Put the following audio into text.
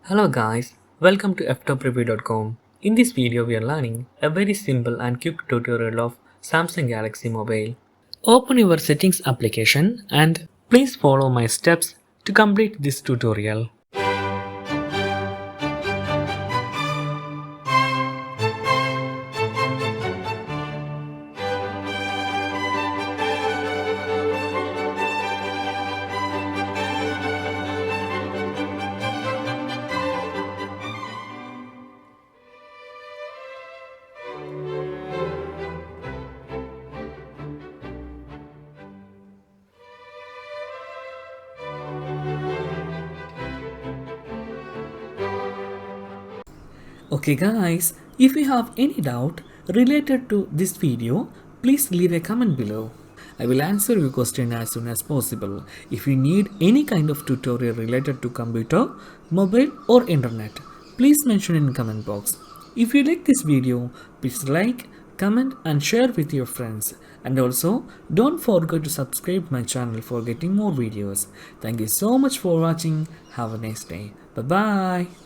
Hello guys, welcome to Ftopreview.com. In this video we are learning a very simple and quick tutorial of Samsung Galaxy Mobile. Open your settings application and please follow my steps to complete this tutorial. Okay guys, if you have any doubt related to this video, please leave a comment below. I will answer your question as soon as possible. If you need any kind of tutorial related to computer, mobile or internet, please mention in comment box. If you like this video, please like, comment and share with your friends. And also, don't forget to subscribe my channel for getting more videos. Thank you so much for watching. Have a nice day. Bye bye.